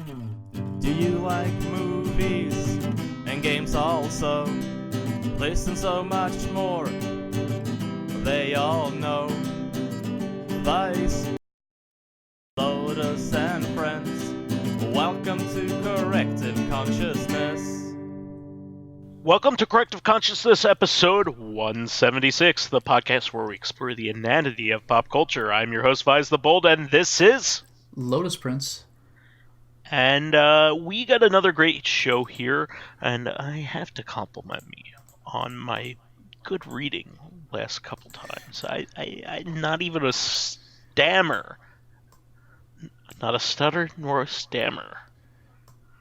Do you like movies and games also? Listen, so much more, they all know. Vice, Lotus and Friends, welcome to Corrective Consciousness. Welcome to Corrective Consciousness, episode 176, the podcast where we explore the inanity of pop culture. I'm your host, vysethebold, and this is Lotus Prince. And we got another great show here, and I have to compliment me on my good reading last couple times. I'm not even a stammer. Not a stutter, nor a stammer.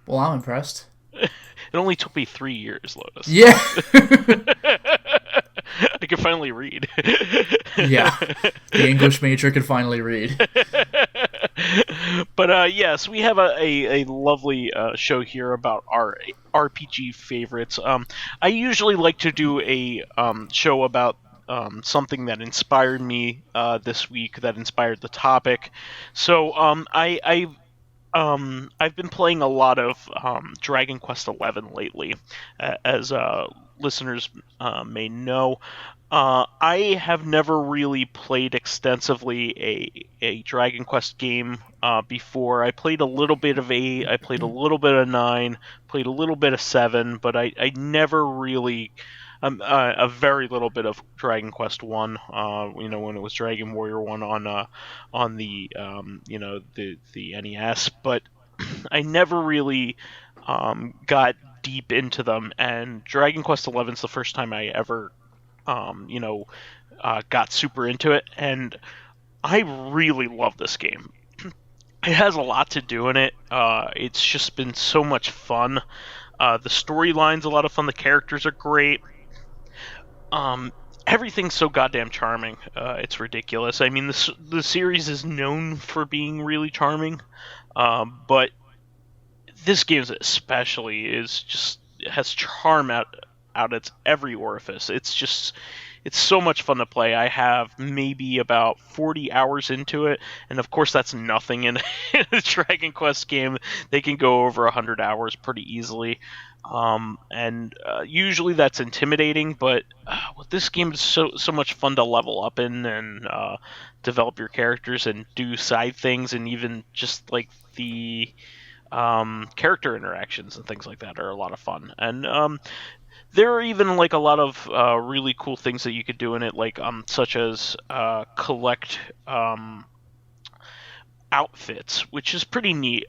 Well, I'm impressed. It only took me 3 years, Lotus. Yeah. I can finally read. Yeah. The English major can finally read. But yes, we have a lovely show here about our RPG favorites. I usually like to do a show about something that inspired me this week, that inspired the topic. So I've been playing a lot of Dragon Quest XI lately, as listeners may know. I have never really played extensively a Dragon Quest game before. I played a little bit of 8, I played a little bit of 9, played a little bit of 7, but I never really... a very little bit of Dragon Quest 1, when it was Dragon Warrior 1 on the the NES, but I never really got deep into them, and Dragon Quest 11 is the first time I ever got super into it, and I really love this game. It has a lot to do in it. It's just been so much fun. The storyline's a lot of fun. The characters are great. Everything's so goddamn charming. It's ridiculous. I mean, the series is known for being really charming, but this game especially has charm out its every orifice. It's so much fun to play. I have maybe about 40 hours into it, and of course that's nothing in a Dragon Quest game. They can go over 100 hours pretty easily. And usually that's intimidating, but with this game, it's so much fun to level up in and develop your characters and do side things, and even just like the character interactions and things like that are a lot of fun. And there are even like a lot of really cool things that you could do in it, like such as collect outfits, which is pretty neat.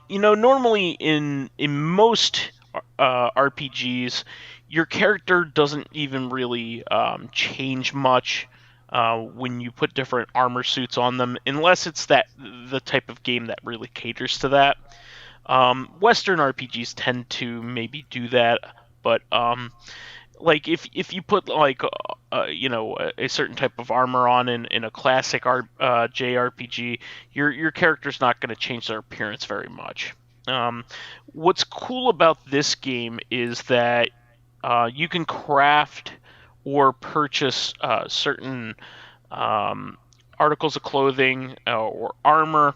Normally in most RPGs, your character doesn't even really change much when you put different armor suits on them, unless it's the type of game that really caters to that. Western RPGs tend to maybe do that, but like if you put like a certain type of armor on in a classic JRPG, your character's not going to change their appearance very much. What's cool about this game is that you can craft or purchase certain articles of clothing or armor,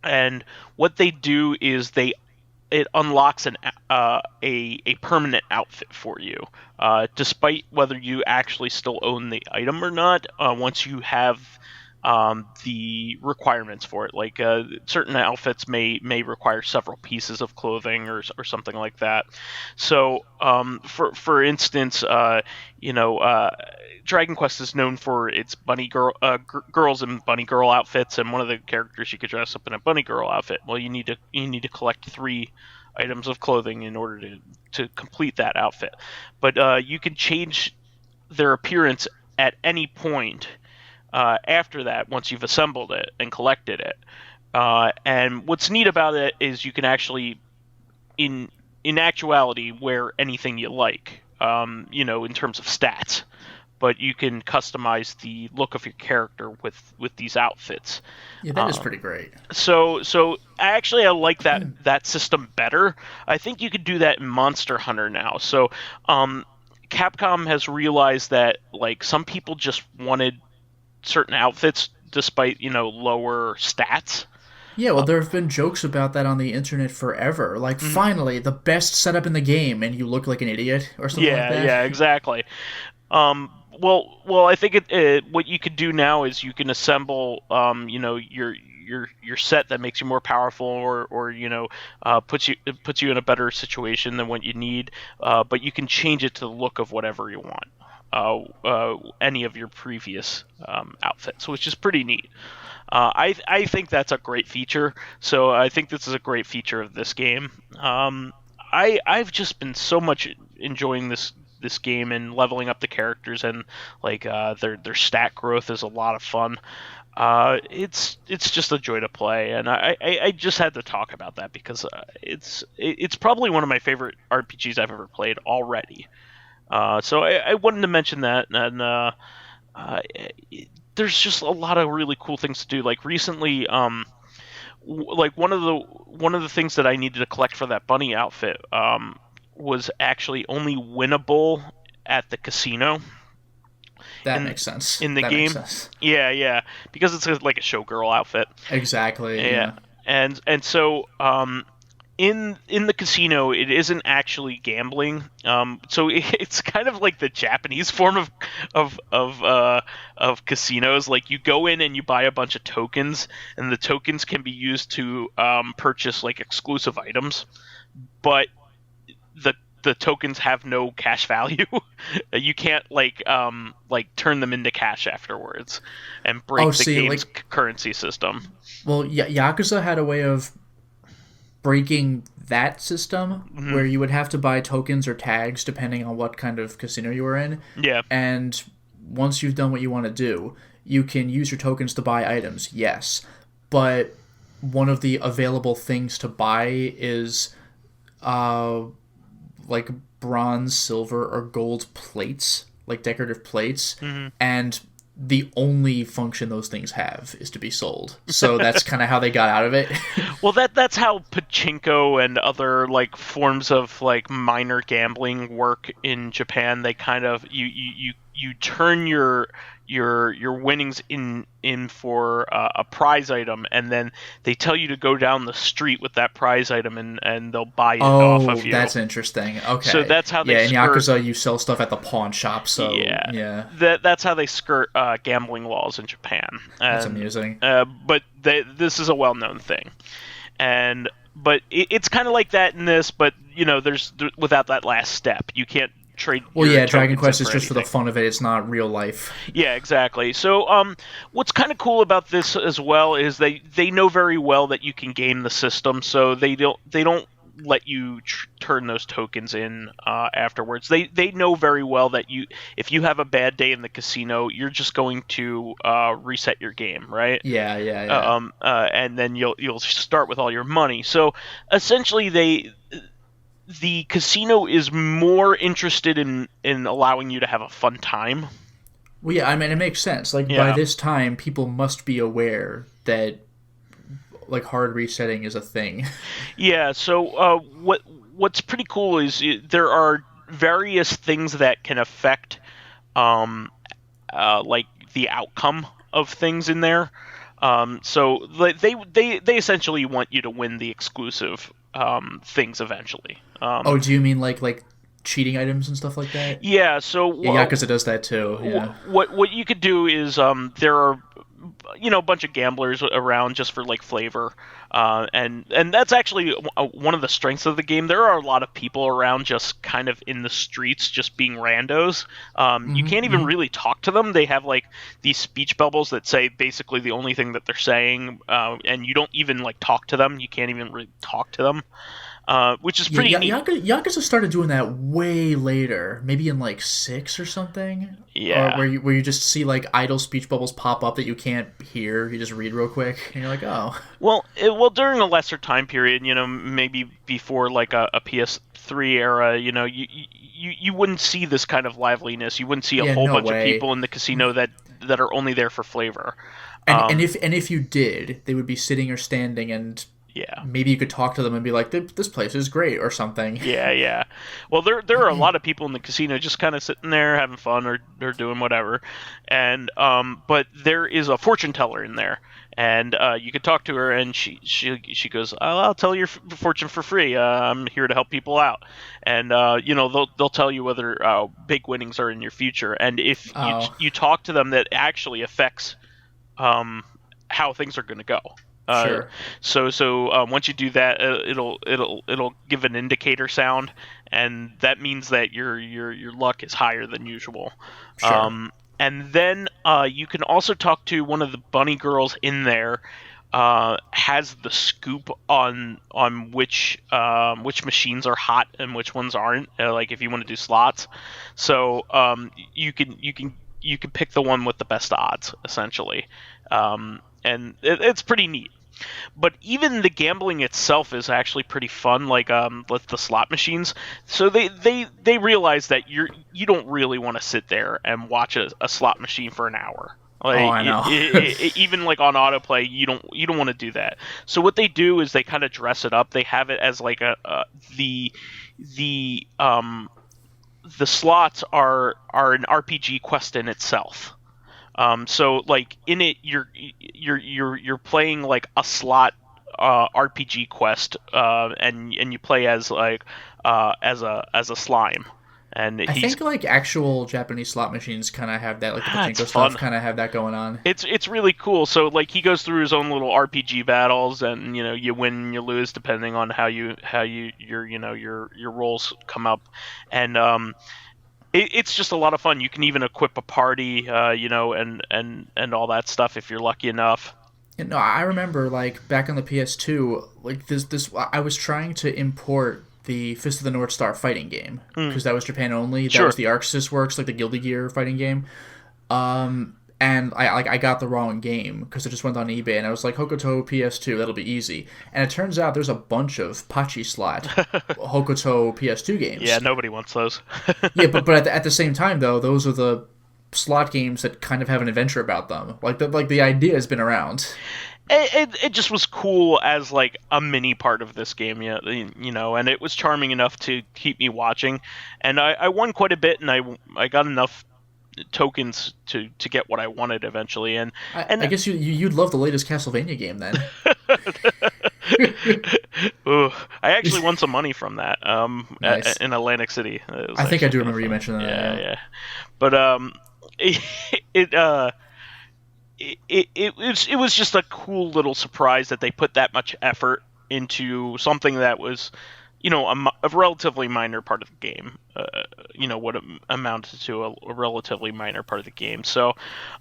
and what they do is it unlocks a permanent outfit for you, despite whether you actually still own the item or not. Once you have the requirements for it, like certain outfits may require several pieces of clothing or something like that. So, for instance, Dragon Quest is known for its bunny girls and bunny girl outfits, and one of the characters you could dress up in a bunny girl outfit. Well, you need to collect 3 items of clothing in order to complete that outfit. But you can change their appearance at any point after that, once you've assembled it and collected it. And what's neat about it is you can actually, in actuality, wear anything you like, in terms of stats. But you can customize the look of your character with these outfits. Yeah, that is pretty great. So actually, I like that system better. I think you could do that in Monster Hunter now. So Capcom has realized that like some people just wanted certain outfits despite lower stats. Yeah, well, there have been jokes about that on the internet forever. Like, finally, the best setup in the game, and you look like an idiot or something like Yeah, that. yeah, exactly. Well, I think what you could do now is you can assemble, your set that makes you more powerful, or puts you in a better situation than what you need. But you can change it to the look of whatever you want. Any of your previous outfits, which is pretty neat. I think that's a great feature. So I think this is a great feature of this game. I've just been so much enjoying this game and leveling up the characters, and like their stat growth is a lot of fun. It's just a joy to play, and I just had to talk about that because it's probably one of my favorite RPGs I've ever played already. So I wanted to mention that, and there's just a lot of really cool things to do. Like recently, like one of the things that I needed to collect for that bunny outfit was actually only winnable at the casino. That makes sense. In the that game. Makes sense. Yeah, because it's like a showgirl outfit. Exactly. Yeah. And so in the casino, it isn't actually gambling. So it's kind of like the Japanese form of casinos. Like you go in and you buy a bunch of tokens, and the tokens can be used to purchase like exclusive items, but the tokens have no cash value. You can't like turn them into cash afterwards and break the game's currency system. Well, Yakuza had a way of breaking that system where you would have to buy tokens or tags depending on what kind of casino you were in. Yeah. And once you've done what you want to do, you can use your tokens to buy items, yes. But one of the available things to buy is like bronze, silver, or gold plates, like decorative plates, and the only function those things have is to be sold. So that's kind of how they got out of it. Well, that's how pachinko and other like forms of like minor gambling work in Japan. They kind of you turn your winnings in for a prize item, and then they tell you to go down the street with that prize item, and they'll buy it off of you. That's interesting. Okay. So that's how they in Yakuza you sell stuff at the pawn shop. So yeah. That's how they skirt gambling laws in Japan. That's amusing. But this is a well-known thing, but it's kind of like that in this. But there's without that last step, you can't trade. Well, yeah, Dragon Quest is just for the fun of it. It's not real life. Yeah, exactly. So, what's kind of cool about this as well is they know very well that you can game the system, so they don't let you turn those tokens in afterwards. They know very well that if you have a bad day in the casino, you're just going to reset your game, right? Yeah. And then you'll start with all your money. So essentially, the casino is more interested in allowing you to have a fun time. Well, yeah, I mean, it makes sense. Like, by this time, people must be aware that, like, hard resetting is a thing. Yeah, so what's pretty cool is there are various things that can affect, like, the outcome of things in there. So they essentially want you to win the exclusive things eventually. Do you mean like cheating items and stuff like that? Yeah, so Yakuza does that too. Yeah. What you could do is there are a bunch of gamblers around just for like flavor, and that's actually one of the strengths of the game. There are a lot of people around just kind of in the streets just being randos. You can't even really talk to them. They have like these speech bubbles that say basically the only thing that they're saying, and you don't even like talk to them. You can't even really talk to them. Which is pretty neat. Yakuza started doing that way later, maybe in like 6 or something. Yeah, where you just see like idle speech bubbles pop up that you can't hear. You just read real quick, and you're like, oh. Well, during a lesser time period, maybe before like a PS3 era, you wouldn't see this kind of liveliness. You wouldn't see a whole bunch of people in the casino that are only there for flavor. And if you did, they would be sitting or standing and. Yeah. Maybe you could talk to them and be like, "This place is great" or something. Yeah. Well, there are a lot of people in the casino just kind of sitting there having fun or doing whatever, and but there is a fortune teller in there, and you can talk to her, and she goes, I'll tell your fortune for free. I'm here to help people out, and they'll tell you whether big winnings are in your future, and if Oh, you talk to them, that actually affects how things are going to go. Uh, sure. so once you do that, it'll give an indicator sound, and that means that your luck is higher than usual. Sure. And then you can also talk to one of the bunny girls in there. Has the scoop on which machines are hot and which ones aren't. Like if you want to do slots, so you can pick the one with the best odds essentially, and it's pretty neat. But even the gambling itself is actually pretty fun, like with the slot machines. So they realize that you don't really want to sit there and watch a slot machine for an hour. Oh, Like I know. even like on autoplay, you don't want to do that. So what they do is they kind of dress it up. They have it as like the the um the slots are an RPG quest in itself. So like in it, you're playing like a slot RPG quest, and you play as like as a slime, and I he's think like actual Japanese slot machines kind of have that, like the it's pachinko stuff fun. kind of have that going on. It's really cool. So like he goes through his own little RPG battles, and you win and you lose depending on how your rolls come up, and it's just a lot of fun. You can even equip a party, and all that stuff if you're lucky enough. You know, I remember like back on the PS2, like this I was trying to import the Fist of the North Star fighting game Mm, because that was Japan only. That was sure. the Arc Sys Works, like the Guilty Gear fighting game. And I got the wrong game because I just went on eBay and I was like Hokuto PS2, that'll be easy. And it turns out there's a bunch of Pachi slot Hokuto PS2 Yeah, games. nobody wants those. Yeah, but at the same time though, those are the slot games that kind of have an adventure about them. Like the idea has been around. It just was cool as like a mini part of this game, yeah, and it was charming enough to keep me watching, and I won quite a bit, and I got enough tokens to get what I wanted eventually, I and guess you'd love the latest Castlevania game then. Ooh, I actually won some money from that Nice. in Atlantic City. It was I think I actually do kind of remember you fun. mentioning that. Yeah, Yeah. yeah. But it it uh it was just a cool little surprise that they put that much effort into something that was, a relatively minor part of the game. What amounted to a relatively minor part of the game. So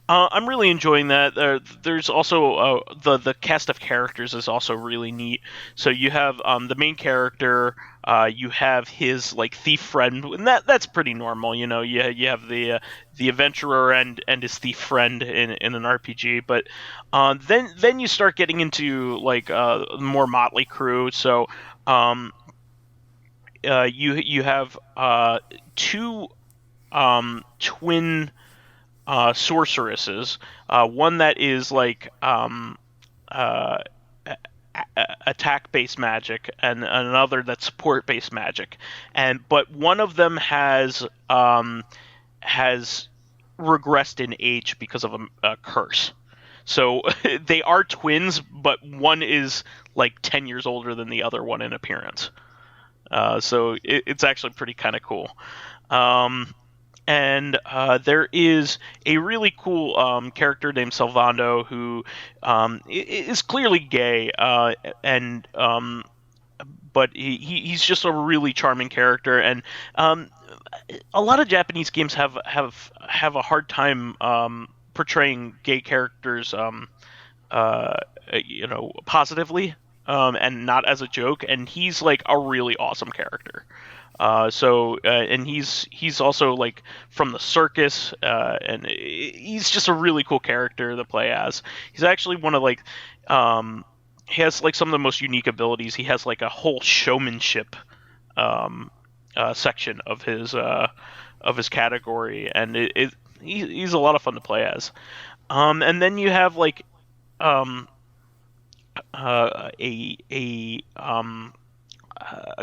I'm really enjoying that. There's also the cast of characters is also really neat. So you have the main character. You have his like thief friend, and that's pretty normal. You have the adventurer and his thief friend in an RPG. But then you start getting into like more motley crew. So um, you have two twin sorceresses. One that is like uh, attack-based magic, and another that's support-based magic. But one of them has regressed in age because of a curse. So they are twins, but one is like 10 years older than the other one in appearance. So it's actually pretty kind of cool. Um, and there is a really cool character named Salvando who is clearly gay, and but he's just a really charming character, and a lot of Japanese games have a hard time portraying gay characters, uh, positively, and not as a joke. And he's like a really awesome character. And he's also like from the circus, and he's just a really cool character to play as. He's actually one of like, he has like some of the most unique abilities. He has like a whole showmanship um, section of his category, and he's a lot of fun to play as. And then you have like um, a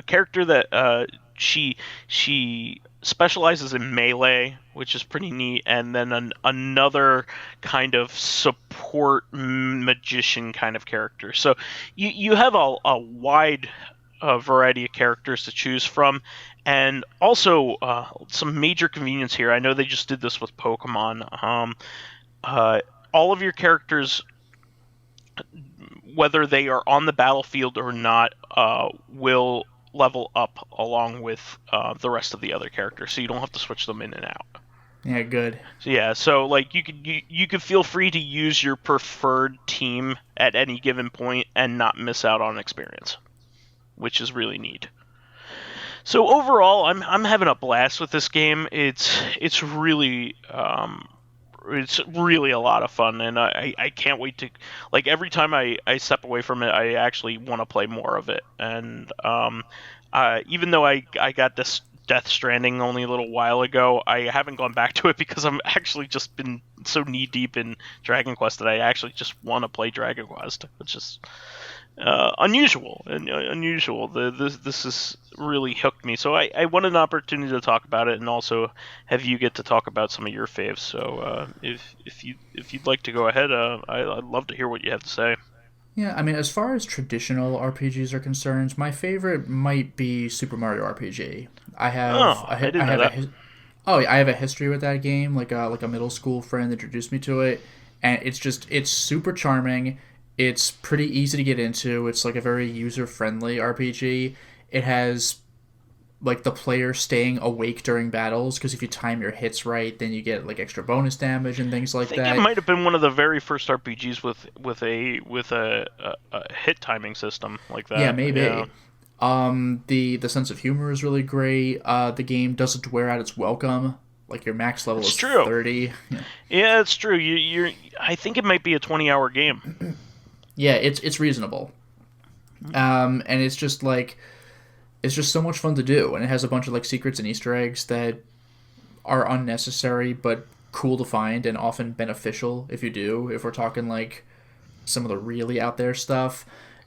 character that she specializes in melee, which is pretty neat, and then another kind of support magician kind of character. So you have a wide variety of characters to choose from, and also some major convenience here. I know they just did this with Pokemon. All of your characters, whether they are on the battlefield or not, will level up along with the rest of the other characters, so you don't have to switch them in and out. Yeah, good. So yeah, so like you could feel free to use your preferred team at any given point and not miss out on experience, which is really neat. So overall, I'm having a blast with this game. It's really a lot of fun, and I can't wait to, like, every time I step away from it, I actually want to play more of it. And even though I got this Death Stranding only a little while ago, I haven't gone back to it because I'm actually just been so knee deep in Dragon Quest that I actually just want to play Dragon Quest, which is unusual. This has really hooked me. So I want an opportunity to talk about it, and also have you get to talk about some of your faves. So if you'd like to go ahead, I'd love to hear what you have to say. Yeah, I mean, as far as traditional RPGs are concerned, my favorite might be Super Mario RPG. I have a history with that game, like a middle school friend introduced me to it, and it's super charming. It's pretty easy to get into. It's like a very user-friendly RPG. It has like the player staying awake during battles, because if you time your hits right, then you get like extra bonus damage and things like that. I think it might have been one of the very first RPGs with a hit timing system like that. Yeah, maybe. Yeah. The sense of humor is really great. The game doesn't wear out its welcome. Like, your max level is 30. Yeah, it's true. I think it might be a 20-hour game. Yeah, it's reasonable. And it's just like, it's just so much fun to do, and it has a bunch of like secrets and Easter eggs that are unnecessary but cool to find and often beneficial if you do. If we're talking like some of the really out there stuff,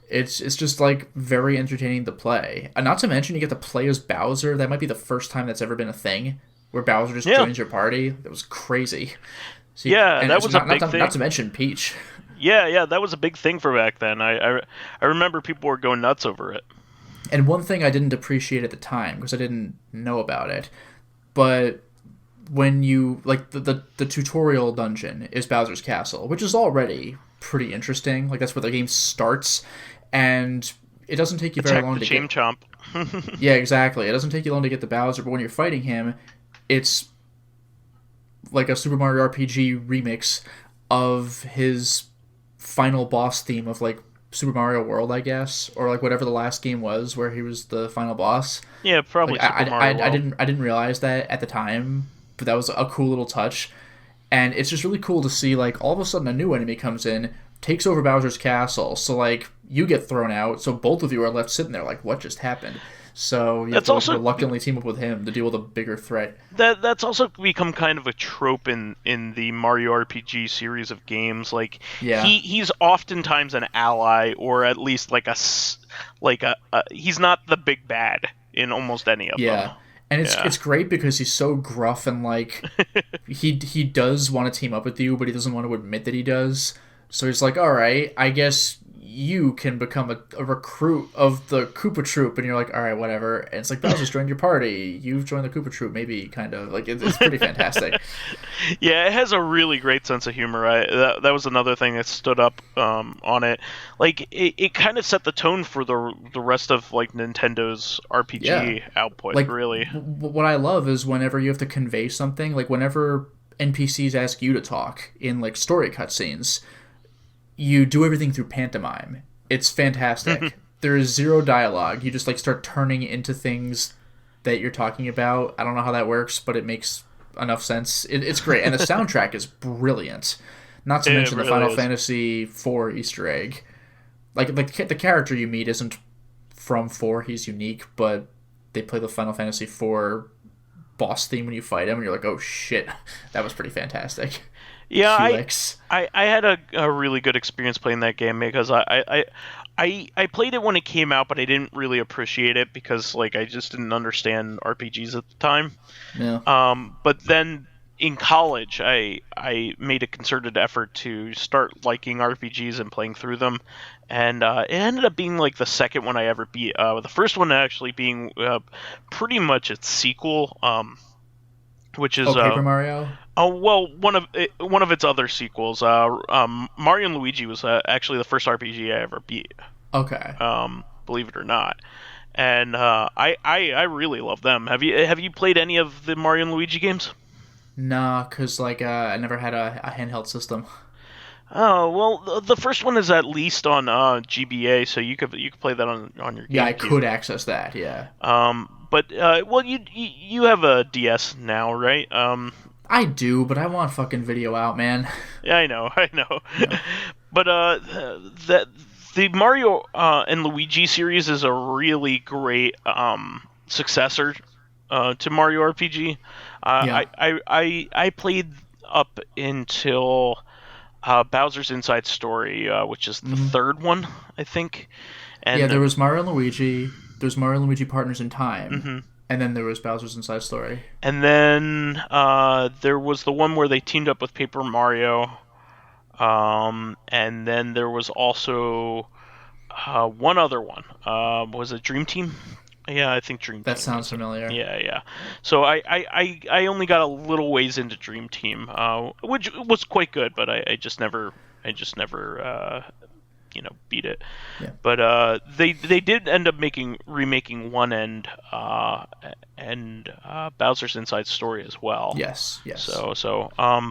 it's just like very entertaining to play. And not to mention, you get to play as Bowser. That might be the first time that's ever been a thing where Bowser just joins your party. That was crazy. So that was a big thing. Not to mention Peach. Yeah, that was a big thing for back then. I remember people were going nuts over it. And one thing I didn't appreciate at the time, because I didn't know about it, but when you, like, the tutorial dungeon is Bowser's Castle, which is already pretty interesting. Like, that's where the game starts, and it doesn't take you very long to get... Chomp. Yeah, exactly. It doesn't take you long to get to Bowser, but when you're fighting him, it's like a Super Mario RPG remix of his final boss theme of, like, Super Mario World, I guess, or like whatever the last game was where he was the final boss. Yeah, probably like, Super Mario World. I didn't realize that at the time, but that was a cool little touch. And it's just really cool to see, like, all of a sudden a new enemy comes in, takes over Bowser's castle, so like you get thrown out, so both of you are left sitting there like, what just happened? So you have to reluctantly team up with him to deal with a bigger threat. That's also become kind of a trope in the Mario RPG series of games. Like, he's oftentimes an ally, or at least like he's not the big bad in almost any of them. Yeah, and it's great because he's so gruff and like he does want to team up with you, but he doesn't want to admit that he does. So he's like, all right, I guess you can become a recruit of the Koopa Troop, and you're like, all right, whatever. And it's like, Bowser's joined your party. You've joined the Koopa Troop, maybe, kind of. Like, it's pretty fantastic. Yeah, it has a really great sense of humor. That was another thing that stood up on it. Like, it kind of set the tone for the rest of, like, Nintendo's RPG output, like, really. What I love is whenever you have to convey something, like, whenever NPCs ask you to talk in, like, story cutscenes, you do everything through pantomime. It's fantastic. There is zero dialogue. You just like start turning into things that you're talking about. I don't know how that works, but it makes enough sense. It's great. And the soundtrack is brilliant. Not to mention the Final Fantasy IV Easter egg. Like the character you meet isn't from 4. He's unique, but they play the Final Fantasy IV boss theme when you fight him, and you're like, oh shit, that was pretty fantastic. Yeah, I had a really good experience playing that game because I played it when it came out, but I didn't really appreciate it because like I just didn't understand RPGs at the time. Yeah. But then in college, I made a concerted effort to start liking RPGs and playing through them, and it ended up being like the second one I ever beat. The first one actually being pretty much its sequel, which is Oh, Paper Mario. oh well, one of its other sequels. Mario and Luigi was actually the first RPG I ever beat. Okay. Believe it or not. And I really love them. Have you played any of the Mario and Luigi games? Nah, cause like I never had a handheld system. Oh well, the first one is at least on GBA, so you could play that on your Yeah, I GameCube. could access that. Yeah. But well, you have a DS now, right? I do, but I want fucking video out, man. Yeah, I know, I know. Yeah. But the Mario and Luigi series is a really great successor to Mario RPG. Yeah. I played up until Bowser's Inside Story, which is the Mhm. third one, I think. Yeah, And there was Mario and Luigi. There's Mario and Luigi Partners in Time, mhm. and then there was Bowser's Inside Story. And then there was the one where they teamed up with Paper Mario. And then there was also one other one. Was it Dream Team? Yeah, I think Dream That Team sounds was it. familiar. Yeah, yeah. So I only got a little ways into Dream Team, which was quite good, but I just never beat it. Yeah. But they did end up remaking one and Bowser's Inside Story as well. Yes. Yes.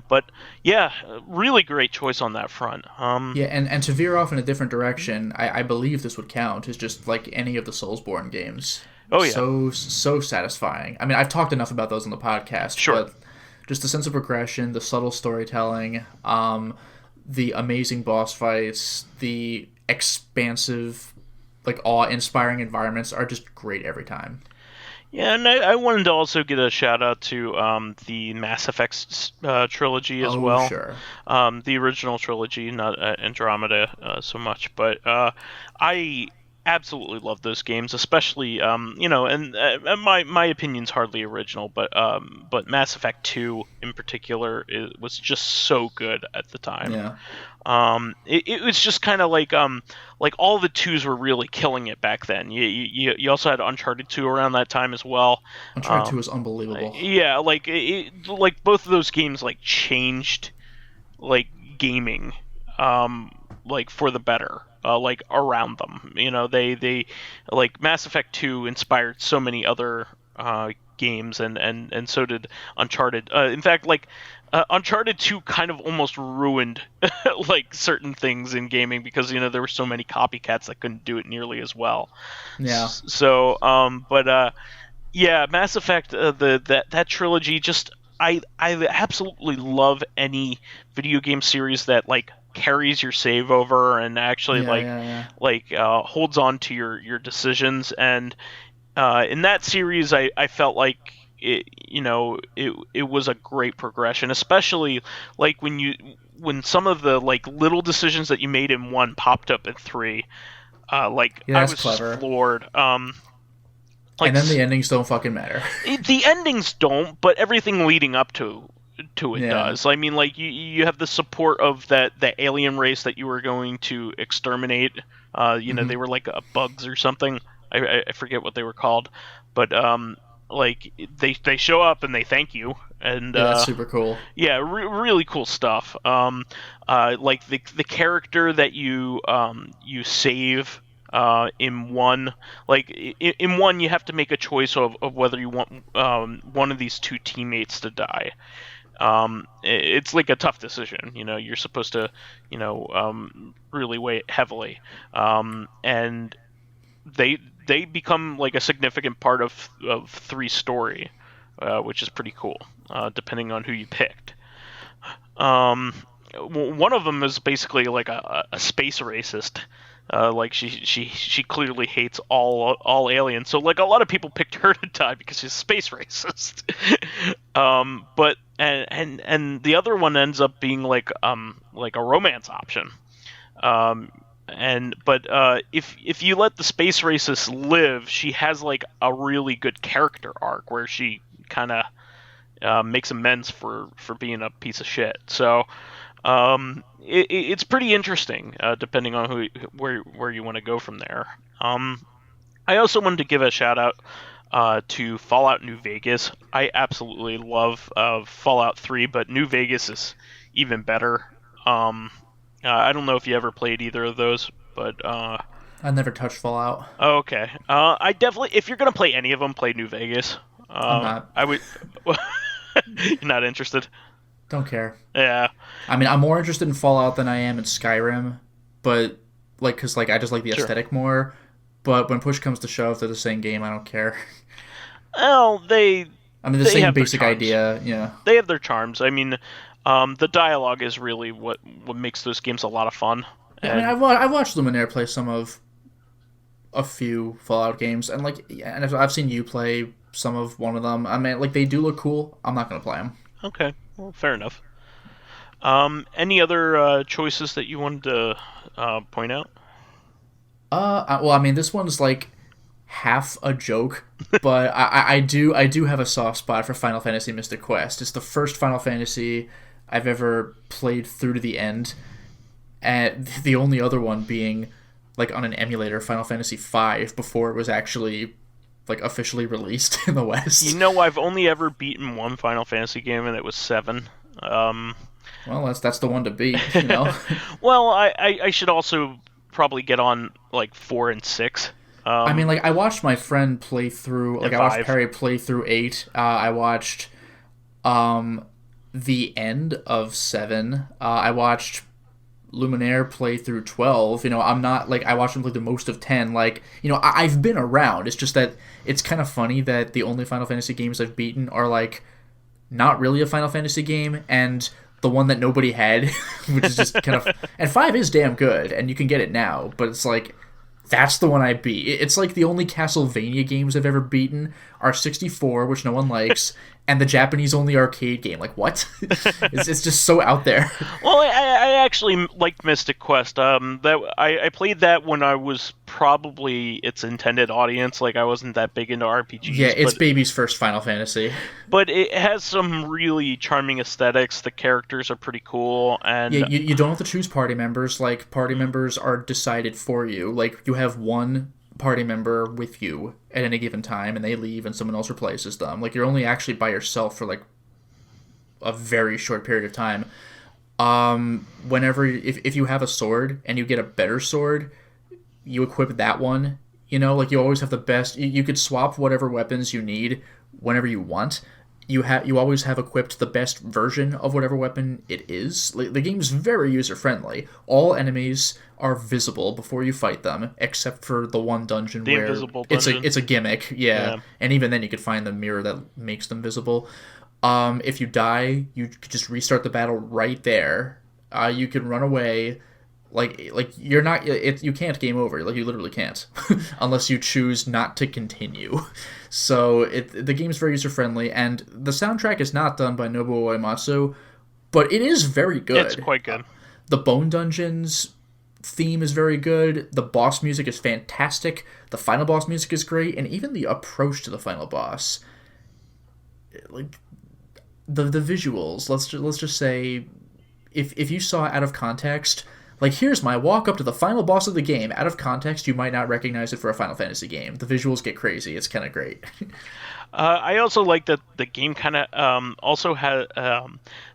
But yeah, really great choice on that front. Yeah, and to veer off in a different direction, I believe this would count as just like any of the Soulsborne games. Oh yeah, So satisfying. I mean, I've talked enough about those on the podcast, Sure. but just the sense of progression, the subtle storytelling, the amazing boss fights, the expansive, like awe-inspiring environments are just great every time. yeah, and I wanted to also get a shout out to the Mass Effect trilogy as Oh, well. sure. The original trilogy, not Andromeda so much, but I absolutely love those games, especially and my opinion's hardly original, but Mass Effect 2 in particular was just so good at the time. Yeah. It was just kind of like all the twos were really killing it back then. You also had Uncharted 2 around that time as well. Uncharted 2 is unbelievable. Yeah, like both of those games like changed like gaming, like for the better. Like around them, they like Mass Effect 2 inspired so many other games, and so did Uncharted. In fact, like Uncharted 2 kind of almost ruined like certain things in gaming because there were so many copycats that couldn't do it nearly as well. Yeah. So, yeah, Mass Effect, that trilogy, just I absolutely love any video game series that like carries your save over and actually holds on to your decisions. And in that series, I felt like it was a great progression, especially like when some of the like little decisions that you made in 1 popped up in 3. Like Yeah, I that's was clever. just floored. Like And then the endings don't fucking matter. the endings don't, but everything leading up to it Yeah. does. I mean, like you have the support of the alien race that you were going to exterminate. Mhm. They were like bugs or something. I forget what they were called, but like they show up and they thank you, and Yeah, that's super cool. yeah, really cool stuff. Like the character that you save in 1, like in 1 you have to make a choice of whether you want one of these 2 teammates to die. It's like a tough decision. You're supposed to really weigh it heavily, and they become like a significant part of 3 story, which is pretty cool, depending on who you picked. One of them is basically like a space racist. Like she clearly hates all aliens. So like a lot of people picked her to die because she's a space racist. But and the other one ends up being like a romance option. if you let the space racist live, she has like a really good character arc where she kind of makes amends for being a piece of shit. So it's pretty interesting, depending on where you want to go from there. I also wanted to give a shout out to Fallout New Vegas. I absolutely love Fallout 3, but New Vegas is even better. I don't know if you ever played either of those, but I never touched Fallout. oh, okay. I definitely, if you're gonna play any of them, play New Vegas. I'm not. I would. You're not interested. Don't care. Yeah. I mean, I'm more interested in Fallout than I am in Skyrim, but like, cause like I just like the aesthetic more. But when push comes to shove, they're the same game. I don't care. Well, I mean, the same basic idea. Yeah. They have their charms. I mean, the dialogue is really what makes those games a lot of fun. I mean, I've watched Luminaire play some of a few Fallout games, and like, and I've seen you play some of one of them. I mean, like, they do look cool. I'm not gonna play them. Okay, well, fair enough. Any other choices that you wanted to point out? Well, I mean, this one's like half a joke, but I do have a soft spot for Final Fantasy Mystic Quest. It's the first Final Fantasy I've ever played through to the end, and the only other one being like on an emulator, Final Fantasy V, before it was actually like officially released in the West. You know, I've only ever beaten one Final Fantasy game, and it was 7. Well, that's the one to beat, you know. Well, I should also probably get on like 4 and 6. I mean, like, I watched my friend play through, like, I watched 5. Perry play through 8. I watched the end of 7. I watched Luminaire play through 12. You know, I'm not, like, I watched him play through most of 10. Like, you know, I've been around. It's just that it's kind of funny that the only Final Fantasy games I've beaten are, like, not really a Final Fantasy game, and the one that nobody had, which is just kind of... And 5 is damn good, and you can get it now, but it's like... That's the one I beat. It's like the only Castlevania games I've ever beaten are 64, which no one likes, and the Japanese-only arcade game. Like, what? It's just so out there. Well, I actually liked Mystic Quest. I played that when I was probably its intended audience. Like, I wasn't that big into RPGs. Yeah, it's baby's first Final Fantasy. But it has some really charming aesthetics. The characters are pretty cool, and yeah, you don't have to choose party members. Like, party members are decided for you. Like, you have one party member with you at any given time, and they leave and someone else replaces them. Like, you're only actually by yourself for like a very short period of time. Whenever if you have a sword and you get a better sword, you equip that one. You know, like, you always have the best. You could swap whatever weapons you need whenever you want. You always have equipped the best version of whatever weapon it is. The game's very user-friendly. All enemies are visible before you fight them, except for the one dungeon where invisible dungeon. It's a gimmick, yeah. And even then you could find the mirror that makes them visible. If you die, you could just restart the battle right there. You can run away. Like you're not. You can't game over. Like, you literally can't, unless you choose not to continue. So the game's very user friendly, and the soundtrack is not done by Nobuo Uematsu, but it is very good. It's quite good. The Bone Dungeons theme is very good. The boss music is fantastic. The final boss music is great, and even the approach to the final boss, like the visuals. Let's just say, if you saw it out of context. Like, here's my walk up to the final boss of the game. Out of context, you might not recognize it for a Final Fantasy game. The visuals get crazy. It's kind of great. I also like that the game kind of also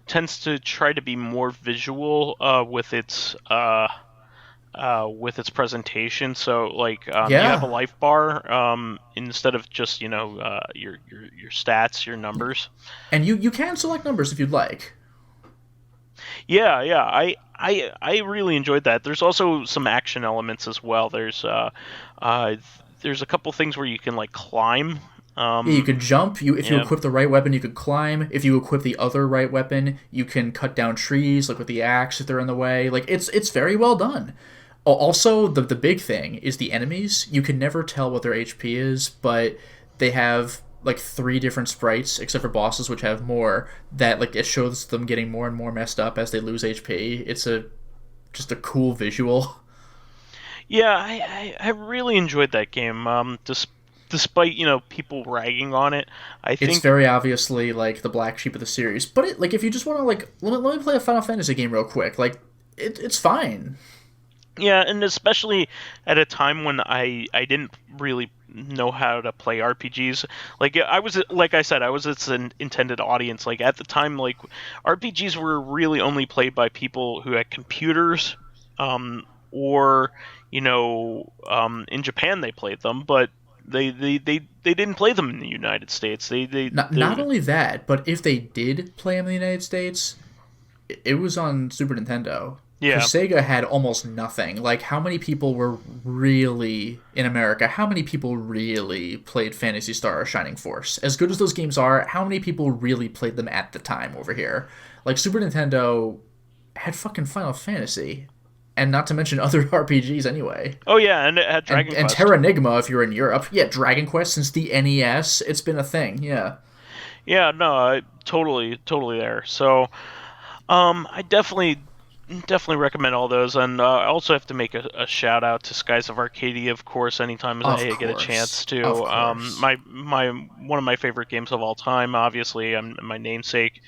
tends to try to be more visual with its presentation. So, like, you have a life bar instead of just, you know, your stats, your numbers. And you can select numbers if you'd like. Yeah. I really enjoyed that. There's also some action elements as well. There's a couple things where you can, like, climb. Yeah, you could jump. If you equip the right weapon, you could climb. If you equip the other right weapon, you can cut down trees, like with the axe if they're in the way. Like, it's very well done. Also, the big thing is the enemies. You can never tell what their HP is, but they have like 3 different sprites, except for bosses, which have more, that, like, it shows them getting more and more messed up as they lose HP. It's just a cool visual. Yeah, I really enjoyed that game. Despite people ragging on it, I It's think very obviously like the black sheep of the series. But like if you just want to like let me play a Final Fantasy game real quick, like it's fine. yeah, and especially at a time when I didn't really know how to play RPGs. Like I said, I was its an intended audience. Like at the time, like RPGs were really only played by people who had computers, or in Japan they played them, but they didn't play them in the United States. Not only that, but if they did play them in the United States, it was on Super Nintendo. Because Yeah. Sega had almost nothing. Like, how many people were really, in America, how many people really played Phantasy Star or Shining Force? As good as those games are, how many people really played them at the time over here? Like, Super Nintendo had fucking Final Fantasy. And not to mention other RPGs anyway. Oh yeah, and it had Dragon And Quest. Terranigma, if you're in Europe. Yeah, Dragon Quest since the NES, it's been a thing, yeah. Yeah, no, totally there. So, I definitely recommend all those, and I also have to make a shout out to Skies of Arcadia, of course, anytime Of I get a course. chance to. Of course. My one of my favorite games of all time, obviously, my namesake.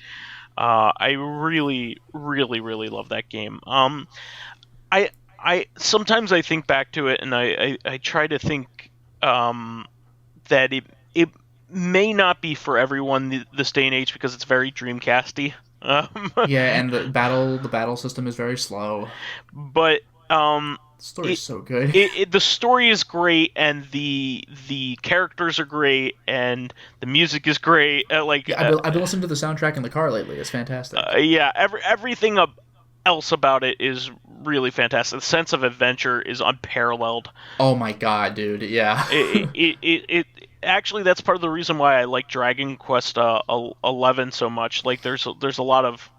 I really love that game. I I sometimes I think back to it, and I try to think that it may not be for everyone this day and age because it's very Dreamcasty. Yeah, and the battle system is very slow. But The story's so good. the story is great, and the characters are great, and the music is great. I've been listening to the soundtrack in the car lately. It's fantastic. Yeah, everything else about it is really fantastic. The sense of adventure is unparalleled. Oh my god, dude! Yeah. It actually, that's part of the reason why I like Dragon Quest 11 so much. Like there's a lot of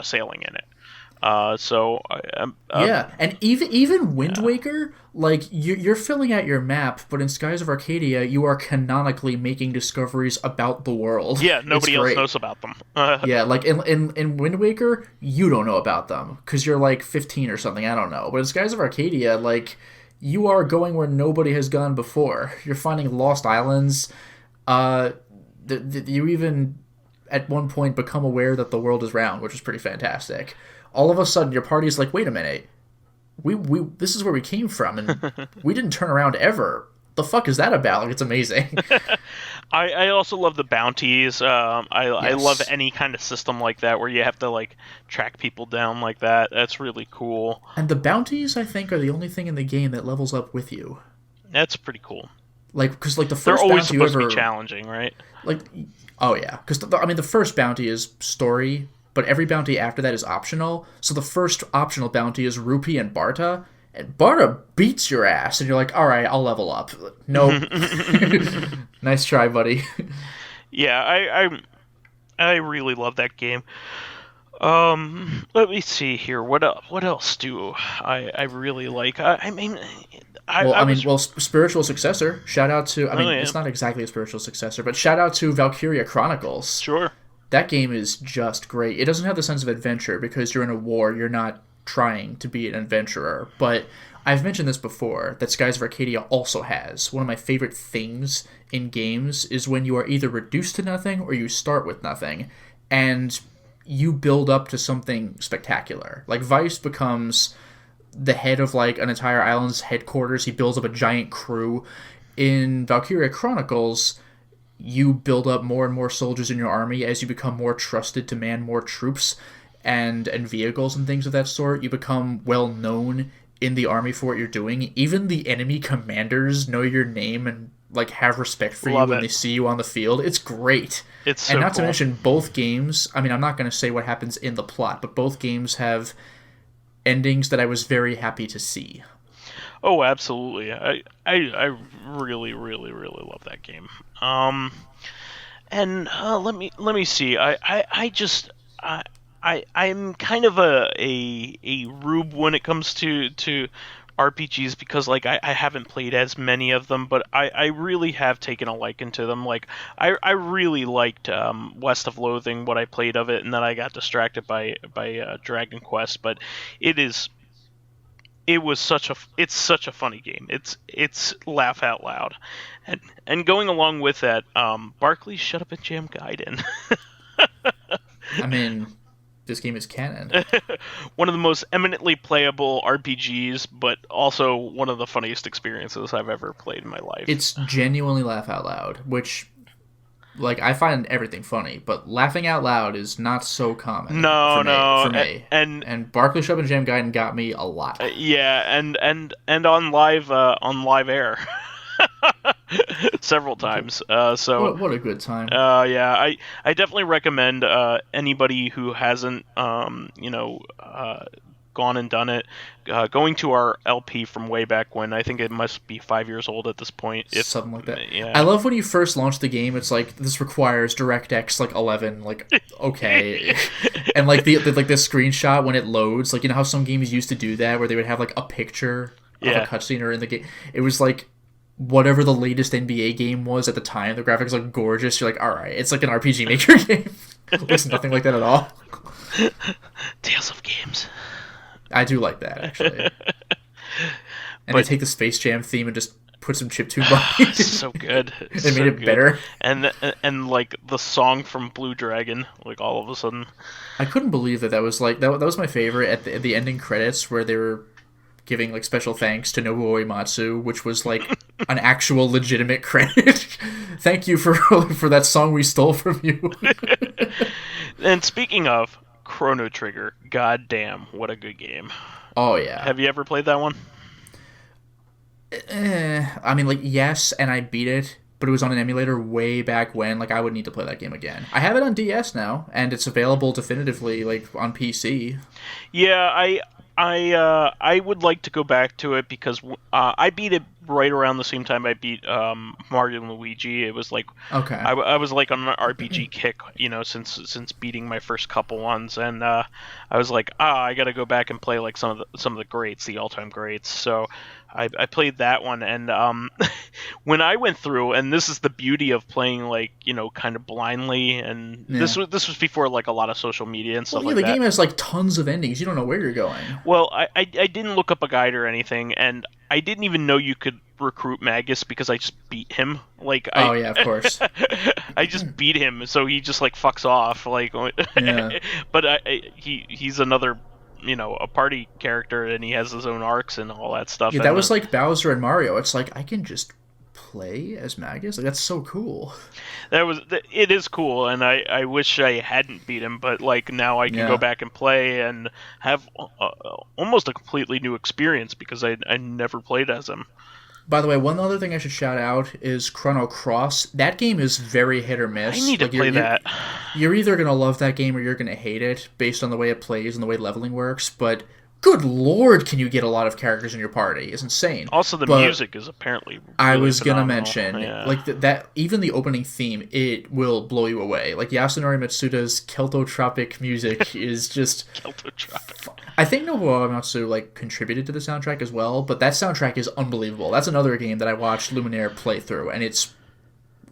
sailing in it. Yeah, and even Wind Waker, like you're filling out your map, but in Skies of Arcadia, you are canonically making discoveries about the world. Yeah, nobody else great. knows about them. Yeah, like in Wind Waker, you don't know about them because you're like 15 or something. I don't know, but in Skies of Arcadia, like you are going where nobody has gone before. You're finding lost islands. You even at one point become aware that the world is round, which is pretty fantastic. All of a sudden, your party's like, wait a minute, we this is where we came from, and we didn't turn around ever. The fuck is that about? Like, it's amazing. I also love the bounties. I Yes. love any kind of system like that where you have to like track people down like that. That's really cool. And the bounties, I think, are the only thing in the game that levels up with you. That's pretty cool. Like, because like the They're first always bounty you supposed ever to be challenging, right? like, oh yeah, because the first bounty is story, but every bounty after that is optional. So the first optional bounty is Rupee and Barta. And Barta beats your ass, and you're like, all right, I'll level up. Nope. Nice try, buddy. Yeah, I really love that game. Let me see here. What else do I really like? Spiritual successor. Shout out to. Yeah. It's not exactly a spiritual successor, but shout out to Valkyria Chronicles. Sure. That game is just great. It doesn't have the sense of adventure because you're in a war. You're not trying to be an adventurer. But I've mentioned this before, that Skies of Arcadia also has. One of my favorite things in games is when you are either reduced to nothing or you start with nothing, and you build up to something spectacular. Like, Vice becomes the head of, like, an entire island's headquarters. He builds up a giant crew. In Valkyria Chronicles, you build up more and more soldiers in your army as you become more trusted to man more troops and vehicles and things of that sort. You become well known in the army for what you're doing. Even the enemy commanders know your name and like have respect for Love you when it. they see you on the field. It's great. It's so And not to cool. mention both games, I mean, I'm not going to say what happens in the plot, but both games have endings that I was very happy to see. Oh, absolutely. I really love that game. And let me see. I'm kind of a rube when it comes to RPGs because like I haven't played as many of them, but I really have taken a liking to them. Like I really liked West of Loathing, what I played of it, and then I got distracted by Dragon Quest, but it is it's such a funny game. It's laugh out loud, and going along with that, Barkley, shut up and jam Gaiden. I mean, this game is canon. One of the most eminently playable RPGs, but also one of the funniest experiences I've ever played in my life. It's genuinely laugh out loud, which, like, I find everything funny, but laughing out loud is not so common. For me. And Barkley Shop and Jam Gaiden got me a lot. Yeah, and on live air. Several times. So what a good time. Yeah, I definitely recommend anybody who hasn't gone and done it, going to our LP from way back when. I think it must be 5 years old at this point. Something like that. Yeah. I love when you first launch the game, it's like, this requires DirectX 11, okay. And the screenshot when it loads, you know how some games used to do that, where they would have a picture of a cutscene or in the game. It was whatever the latest NBA game was at the time. The graphics look gorgeous. You're like, all right, it's like an RPG Maker game. Looks nothing like that at all. Tales of games. I do like that, actually. And they take the Space Jam theme and just put some chiptune behind it. So good. They made it better. And the song from Blue Dragon, all of a sudden. I couldn't believe that was that was my favorite at the ending credits, where they were giving special thanks to Nobuo Uematsu, which was an actual legitimate credit. Thank you for that song we stole from you. And speaking of Chrono Trigger, goddamn, what a good game. Oh yeah. Have you ever played that one? I mean, yes, and I beat it, but it was on an emulator way back when. I would need to play that game again. I have it on DS now, and it's available definitively on PC. Yeah, I would like to go back to it because I beat it right around the same time I beat Mario and Luigi. It was okay. I was on an RPG kick, since beating my first couple ones, and I was I got to go back and play some of the greats, the all-time greats. So I played that one, and when I went through, and this is the beauty of playing kind of blindly, and this was before a lot of social media and stuff that. The game has tons of endings. You don't know where you're going. Well, I didn't look up a guide or anything, and I didn't even know you could recruit Magus because I just beat him. Oh yeah, of course. I just beat him, so he just fucks off. Yeah. But he's another, a party character, and he has his own arcs and all that stuff. Yeah, that was Bowser and Mario. It's I can just play as Magus. That's so cool. It is cool, and I wish I hadn't beat him, but now I can go back and play and have almost a completely new experience because I never played as him. By the way, one other thing I should shout out is Chrono Cross. That game is very hit or miss. I need to play that. You're either going to love that game or you're going to hate it based on the way it plays and the way leveling works, but good lord, can you get a lot of characters in your party? It's insane. Also, the music is apparently really I was going to phenomenal. mention, that even the opening theme, it will blow you away. Yasunori Mitsuda's Keltotropic music is just... Keltotropic. I think Nobuo Uematsu contributed to the soundtrack as well, but that soundtrack is unbelievable. That's another game that I watched Luminaire play through, and it's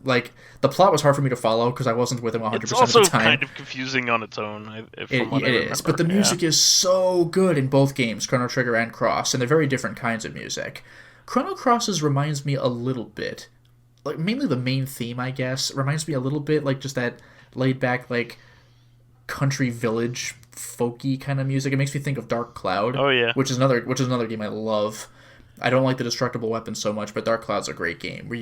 the plot was hard for me to follow because I wasn't with him 100% of the time. It's also kind of confusing on its own. It is, but the music is so good in both games, Chrono Trigger and Cross, and they're very different kinds of music. Chrono Crosses reminds me a little bit, mainly the main theme, I guess, reminds me a little bit just that laid-back, country village folky kind of music. It makes me think of Dark Cloud. Oh yeah, which is another game I love. I don't like the destructible weapons so much, but Dark Cloud's a great game where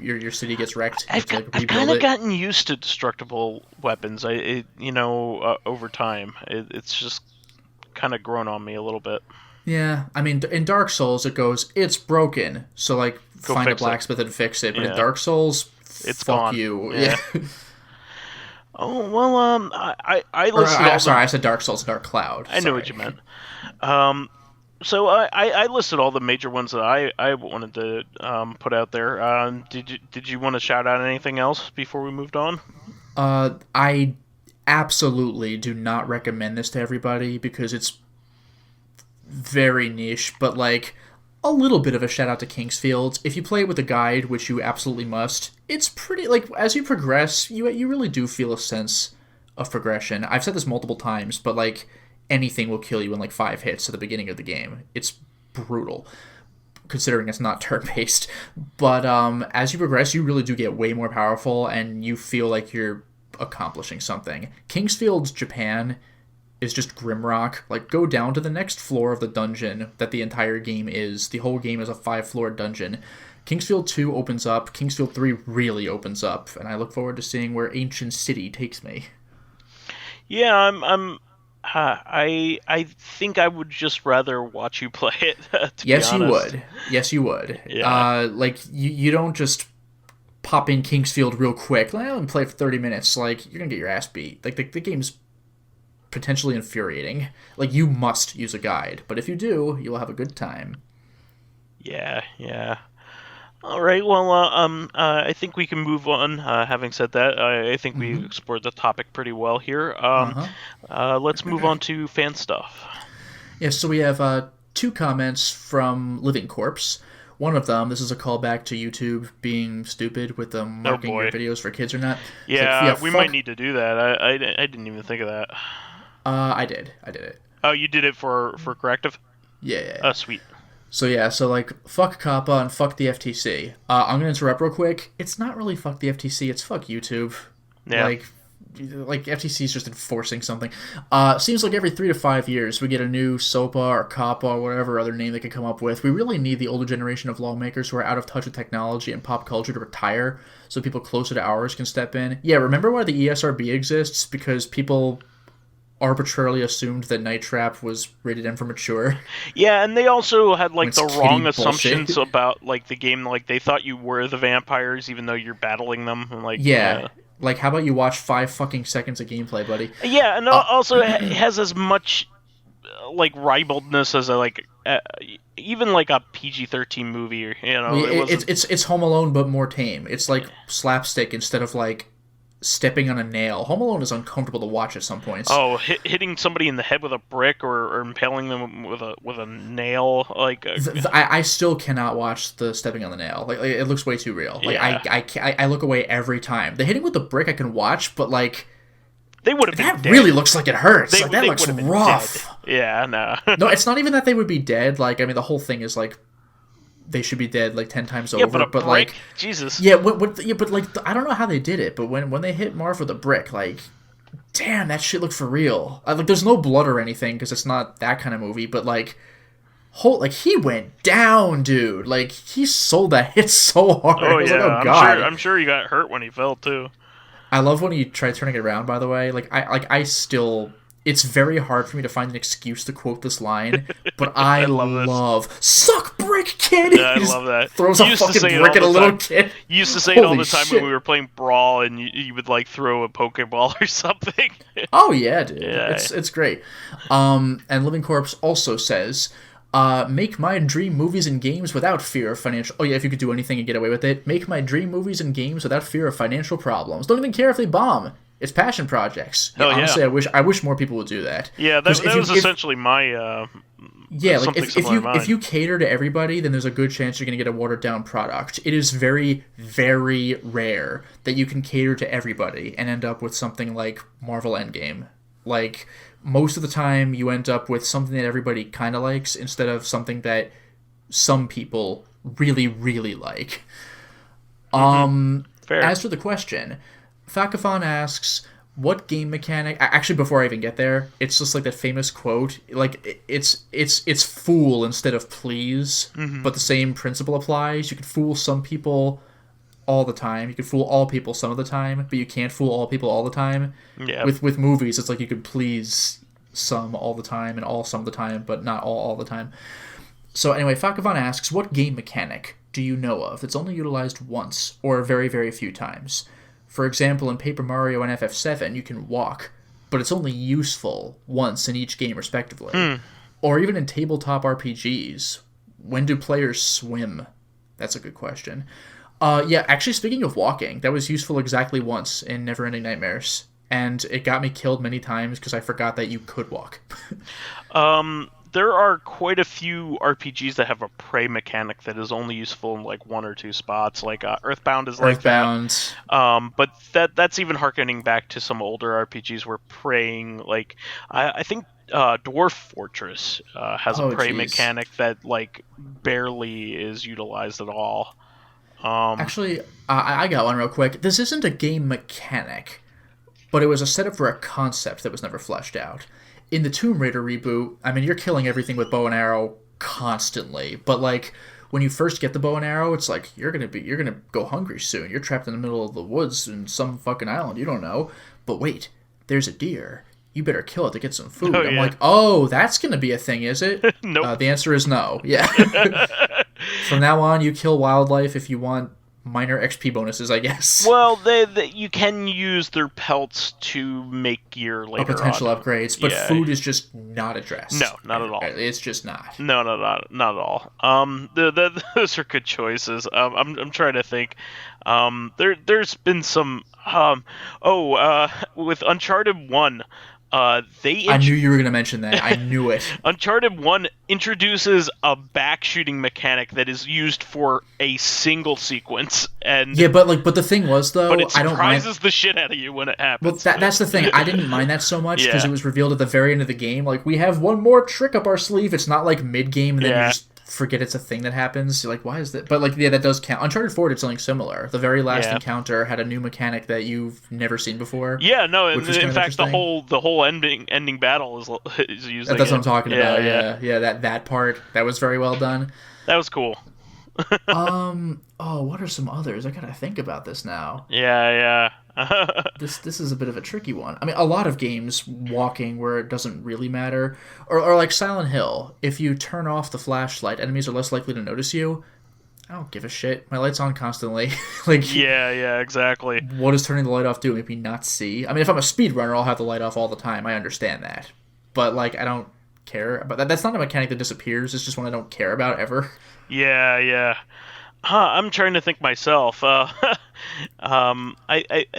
your city gets wrecked. I've kind of gotten used to destructible weapons. Over time, it's just kind of grown on me a little bit. Yeah, I mean, in Dark Souls, it goes, it's broken, so find a blacksmith and fix it. But in Dark Souls, it's fuck gone. You. Yeah. Oh well, I listened. Sorry, I said Dark Souls, Dark Cloud. I know what you meant. So I listed all the major ones that I wanted to put out there. Did you want to shout out anything else before we moved on? I absolutely do not recommend this to everybody because it's very niche, but a little bit of a shout out to Kingsfield. If you play it with a guide, which you absolutely must, it's pretty, as you progress, you really do feel a sense of progression. I've said this multiple times, but anything will kill you in like 5 hits at the beginning of the game. It's brutal, considering it's not turn-based. But as you progress, you really do get way more powerful, and you feel like you're accomplishing something. Kingsfield, Japan is just Grimrock. Like, go down to the next floor of the dungeon that the entire game is. The whole game is a 5-floor dungeon. Kingsfield 2 opens up. Kingsfield 3 really opens up, and I look forward to seeing where Ancient City takes me. Yeah, I think I would just rather watch you play it. To Yes, be you honest. would. Yes, you would. Yeah. Like, you don't just pop in Kingsfield real quick. Like, let me play for 30 minutes. Like, you're gonna get your ass beat. Like, the game's potentially infuriating. Like, you must use a guide. But if you do, you will have a good time. Yeah. All right. Well, I think we can move on. Having said that, I think we explored the topic pretty well here. Let's move on to fan stuff. Yeah, so we have 2 comments from Living Corpse. One of them, this is a callback to YouTube being stupid with them marking your videos for kids or not. Yeah, like, we might need to do that. I didn't even think of that. I did it. Oh, you did it for Corrective? Yeah. Oh, sweet. So yeah, like, fuck COPPA and fuck the FTC. I'm gonna interrupt real quick. It's not really fuck the FTC, it's fuck YouTube. Yeah. Like FTC is just enforcing something. Seems like every 3 to 5 years we get a new SOPA or COPPA or whatever other name they could come up with. We really need the older generation of lawmakers who are out of touch with technology and pop culture to retire so people closer to ours can step in. Yeah, remember why the ESRB exists? Because people arbitrarily assumed that Night Trap was rated M for mature. Yeah, and they also had like It's the kitty wrong bullshit. assumptions about like the game. Like they thought you were the vampires, even though you're battling them. Like Yeah. Like, how about you watch 5 fucking seconds of gameplay, buddy? Yeah, and also it has as much like ribaledness as even like a PG-13 movie. You know, It's Home Alone but more tame. It's like slapstick instead of like stepping on a nail. Home Alone is uncomfortable to watch at some points. Oh, hitting somebody in the head with a brick or impaling them with a nail, like I still cannot watch the stepping on the nail. Like it looks way too real. Like Yeah. I look away every time. The hitting with the brick I can watch, but like they would have been that dead. really looks like it hurts. They That looks would have been rough. dead. Yeah, no. No, it's not even that they would be dead. Like, I mean, the whole thing is like they should be dead like 10 times over. But a brick, like, Jesus. yeah, but like I don't know how they did it. But when they hit Marv with a brick, like, damn, that shit looked for real. Like, there's no blood or anything because it's not that kind of movie. But like, he went down, dude. Like, he sold that hit so hard. Oh I was yeah, like, oh god. I'm sure he got hurt when he fell too. I love when he tried turning it around. By the way, I still. It's very hard for me to find an excuse to quote this line, but I love suck brick, kid. Yeah, I love that. Throws a fucking brick at a little kid. You used to say it all Holy the time shit. when we were playing Brawl, and you would like throw a Pokeball or something. Oh yeah, dude. Yeah. It's great. And Living Corpse also says, make my dream movies and games without fear of financial... Oh yeah, if you could do anything and get away with it. Make my dream movies and games without fear of financial problems. Don't even care if they bomb. It's passion projects. Hell yeah. Honestly, I wish more people would do that. Yeah, that was essentially my... Yeah, like something if you cater to everybody, then there's a good chance you're going to get a watered down product. It is very, very rare that you can cater to everybody and end up with something like Marvel Endgame. Like, most of the time you end up with something that everybody kind of likes instead of something that some people really, really like. Fair. As for the question, Thakathon asks, what game mechanic... Actually, before I even get there, it's just like that famous quote. Like, it's fool instead of please, but the same principle applies. You can fool some people all the time. You can fool all people some of the time, but you can't fool all people all the time. Yeah. With movies, it's like you could please some all the time and all some of the time, but not all the time. So anyway, Thakathon asks, what game mechanic do you know of that's only utilized once or very, very few times? For example, in Paper Mario and FF7, you can walk, but it's only useful once in each game, respectively. Or even in tabletop RPGs, when do players swim? That's a good question. Yeah, actually, speaking of walking, that was useful exactly once in Neverending Nightmares, and it got me killed many times because I forgot that you could walk. There are quite a few RPGs that have a prey mechanic that is only useful in like 1 or 2 spots. Like Earthbound is like Earthbound. that. But that's even harkening back to some older RPGs where praying, like I think Dwarf Fortress has a Oh, prey jeez. mechanic that like barely is utilized at all. Actually, I got one real quick. This isn't a game mechanic, but it was a setup for a concept that was never fleshed out. In the Tomb Raider reboot, I mean, you're killing everything with bow and arrow constantly, but like when you first get the bow and arrow, it's like you're gonna go hungry soon. You're trapped in the middle of the woods in some fucking island you don't know. But wait, there's a deer. You better kill it to get some food. Oh, I'm yeah. like, oh, that's gonna be a thing, is it? Nope. The answer is no. Yeah. From now on, you kill wildlife if you want minor XP bonuses, I guess. Well, you can use their pelts to make gear later Potential on. upgrades, but Yeah. food is just not addressed. No, not at all. It's just not. No, not at all. Those are good choices. I'm trying to think. There's been some. With Uncharted 1, I knew you were gonna mention that. I knew it. Uncharted 1 introduces a back shooting mechanic that is used for a single sequence, and Yeah, but the thing was though, but it I don't mind. surprises the shit out of you when it Well, happens. that's the thing. I didn't mind that so much because Yeah. it was revealed at the very end of the game. Like, we have one more trick up our sleeve. It's not like mid game and then Yeah. you just forget it's a thing that happens. You're like, why is that? But like, yeah, that does count. Uncharted 4 did something similar. The very last Yeah. encounter had a new mechanic that you've never seen before. Yeah, no, which and was kind in of fact, the interesting. whole ending battle is using. That's what it. I'm talking about. Yeah. That part that was very well done. That was cool. Oh, what are some others? I gotta think about this now. Yeah. This is a bit of a tricky one. I mean, a lot of games walking where it doesn't really matter, or like Silent Hill. If you turn off the flashlight, enemies are less likely to notice you. I don't give a shit. My light's on constantly. Like, Yeah, exactly. what does turning the light off do? Make me not see? I mean, if I'm a speedrunner, I'll have the light off all the time. I understand that, but like, I don't care about that. That's not a mechanic that disappears. It's just one I don't care about ever. Yeah. I'm trying to think myself. I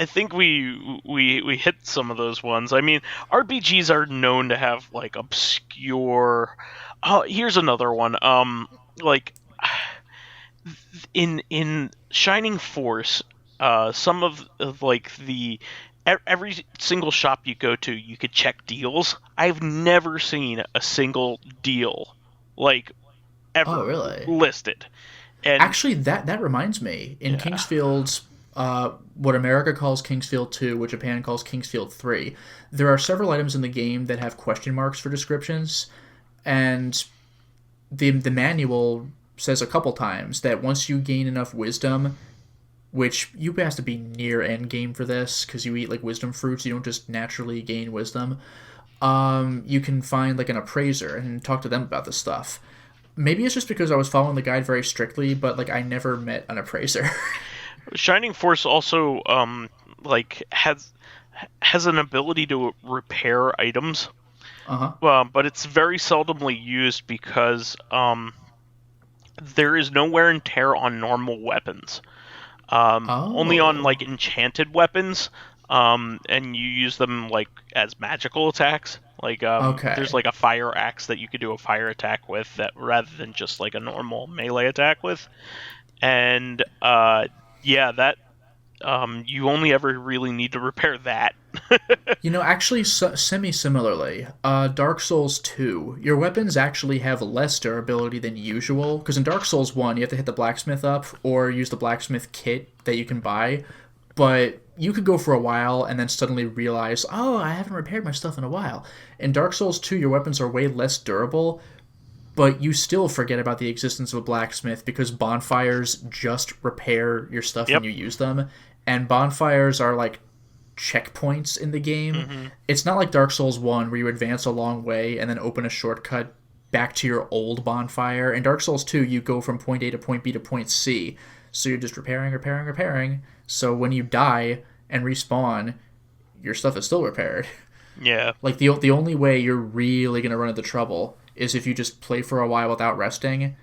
think we hit some of those ones. I mean, RPGs are known to have like obscure. Oh, here's another one. Like in Shining Force, some of like the every single shop you go to, you could check deals. I've never seen a single deal like ever Oh, really? listed. And Actually, that reminds me. In Kingsfield's, what America calls Kingsfield 2, what Japan calls Kingsfield 3, there are several items in the game that have question marks for descriptions, and the manual says a couple times that once you gain enough wisdom, which you have to be near end game for this, because you eat like wisdom fruits, you don't just naturally gain wisdom, you can find like an appraiser and talk to them about this stuff. Maybe it's just because I was following the guide very strictly, but like I never met an appraiser. Shining Force also like has an ability to repair items. But it's very seldomly used because there is no wear and tear on normal weapons. Only on like enchanted weapons, and you use them like as magical attacks. Like there's like a fire axe that you could do a fire attack with, that rather than just like a normal melee attack with. And that you only ever really need to repair that. Actually, semi-similarly, Dark Souls 2, your weapons actually have less durability than usual, because in Dark Souls 1, you have to hit the blacksmith up, or use the blacksmith kit that you can buy, but you could go for a while and then suddenly realize, oh, I haven't repaired my stuff in a while. In Dark Souls 2, your weapons are way less durable, but you still forget about the existence of a blacksmith because bonfires just repair your stuff when you use them, and bonfires are like checkpoints in the game. It's not like Dark Souls 1 where you advance a long way and then open a shortcut back to your old bonfire. In Dark Souls 2, you go from point A to point B to point C, so you're just repairing. So when you die and respawn, your stuff is still repaired. Yeah. Like, the only way you're really going to run into trouble is if you just play for a while without resting,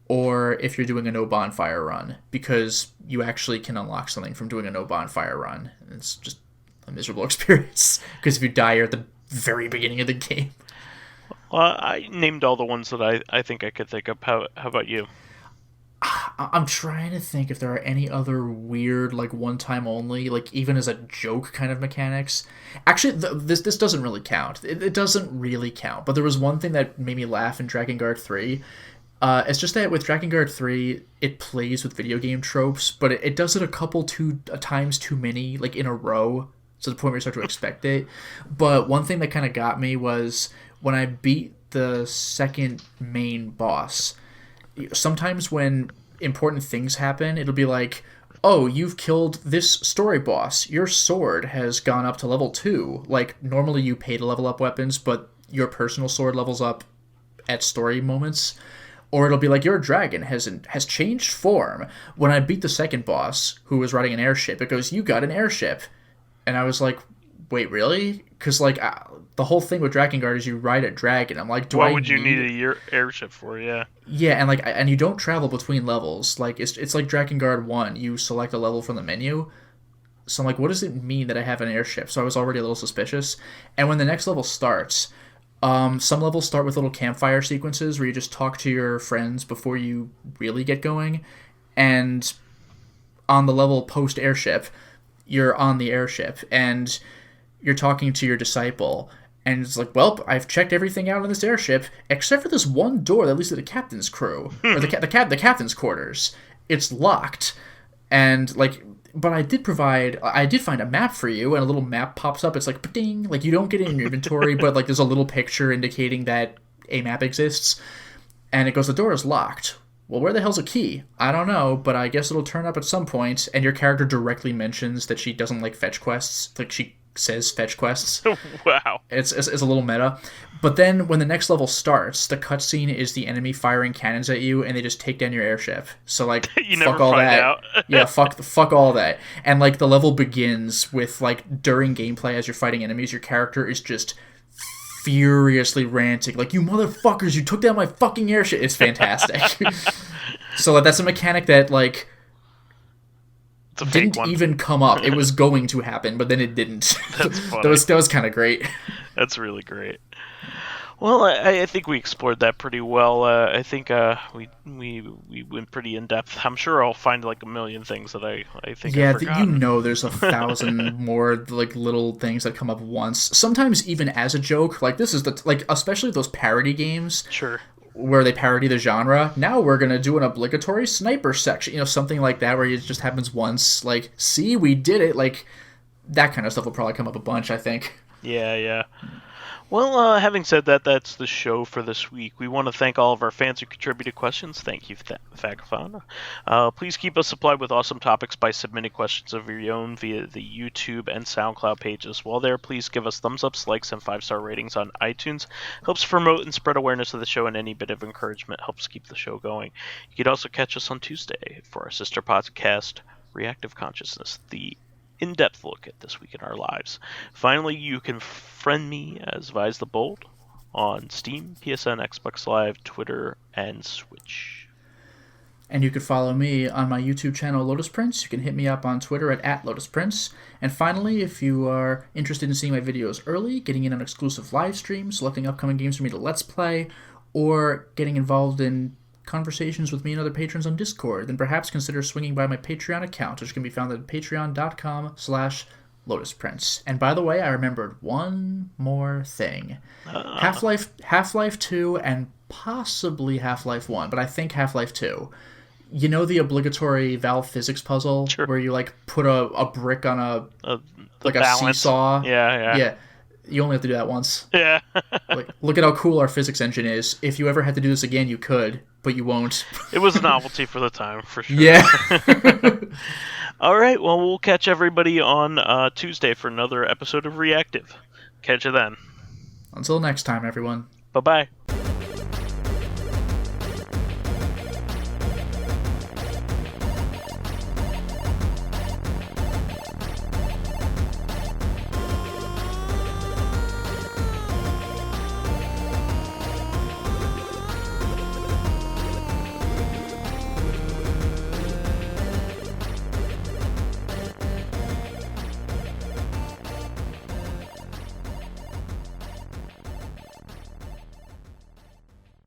or if you're doing a no bonfire run, because you actually can unlock something from doing a no bonfire run. It's just a miserable experience, because if you die, you're at the very beginning of the game. Well, I named all the ones that I think I could think of. How about you? I'm trying to think if there are any other weird, like, one-time only, like, even as a joke kind of mechanics. Actually, this doesn't really count. It doesn't really count. But there was one thing that made me laugh in Drakengard 3. It's just that with Drakengard 3, it plays with video game tropes, but it does it times too many, like, in a row, to the point where you start to expect it. But one thing that kind of got me was when I beat the second main boss. Sometimes when important things happen, it'll be like, oh, you've killed this story boss. Your sword has gone up to level 2. Like, normally you pay to level up weapons, but your personal sword levels up at story moments. Or it'll be like, your dragon has changed form. When I beat the second boss, who was riding an airship, it goes, you got an airship. And I was like, wait, really? Because, like, the whole thing with Drakengard is you ride a dragon. I'm like, what would you need a airship for? Yeah. Yeah, and you don't travel between levels. Like, it's like Drakengard 1. You select a level from the menu. So I'm like, what does it mean that I have an airship? So I was already a little suspicious. And when the next level starts, some levels start with little campfire sequences where you just talk to your friends before you really get going. And on the level post-airship, you're on the airship, and you're talking to your disciple, and it's like, well, I've checked everything out on this airship except for this one door that leads to the captain's crew or the captain's quarters. It's locked, and like, but I did find a map for you, and a little map pops up. It's like, ding, like you don't get it in your inventory, but like there's a little picture indicating that a map exists, and it goes, the door is locked. Well, where the hell's a key? I don't know, but I guess it'll turn up at some point, and your character directly mentions that she doesn't like fetch quests. Like, she says fetch quests. Wow. It's a little meta. But then, when the next level starts, the cutscene is the enemy firing cannons at you, and they just take down your airship. So, like, you fuck never all find that. out. Yeah, fuck all that. And, like, the level begins with, like, during gameplay as you're fighting enemies, your character is just furiously ranting, like, you motherfuckers, you took down my fucking airship. It's fantastic. So like, that's a mechanic that like didn't even come up. It was going to happen, but then it didn't. That's funny. that was kind of great. That's really great. Well, I think we explored that pretty well. I think we went pretty in depth. I'm sure I'll find like a million things that I think I've forgotten. There's 1,000 more like little things that come up once. Sometimes even as a joke. Like this is especially those parody games. Sure. Where they parody the genre. Now we're gonna do an obligatory sniper section. Something like that where it just happens once. Like, see, we did it. Like that kind of stuff will probably come up a bunch, I think. Yeah. Well, having said that, that's the show for this week. We want to thank all of our fans who contributed questions. Thank you, Fagafauna. Please keep us supplied with awesome topics by submitting questions of your own via the YouTube and Soundcloud pages. While there, please give us thumbs ups, likes, and 5-star ratings on iTunes. Helps promote and spread awareness of the show, and any bit of encouragement helps keep the show going. You can also catch us on Tuesday for our sister podcast, Corrective Consciousness, the in-depth look at this week in our lives. Finally, you can friend me as vysethebold on Steam, PSN, Xbox Live, Twitter, and Switch. And you can follow me on my YouTube channel, Lotus Prince. You can hit me up on Twitter at Lotus Prince. And finally, if you are interested in seeing my videos early, getting in on exclusive live streams, selecting upcoming games for me to Let's Play, or getting involved in conversations with me and other patrons on Discord, then perhaps consider swinging by my Patreon account, which can be found at patreon.com/LotusPrince. And by the way, I remembered one more thing. Half-Life 2 and possibly Half-Life 1, but I think Half-Life 2. You know the obligatory Valve physics puzzle? Sure. Where you like put a brick on a balance. seesaw? Yeah. You only have to do that once. Yeah. Like, look at how cool our physics engine is. If you ever had to do this again, you could, but you won't. It was a novelty for the time, for sure. Yeah. All right, well, we'll catch everybody on Tuesday for another episode of Reactive. Catch you then. Until next time, everyone. Bye-bye.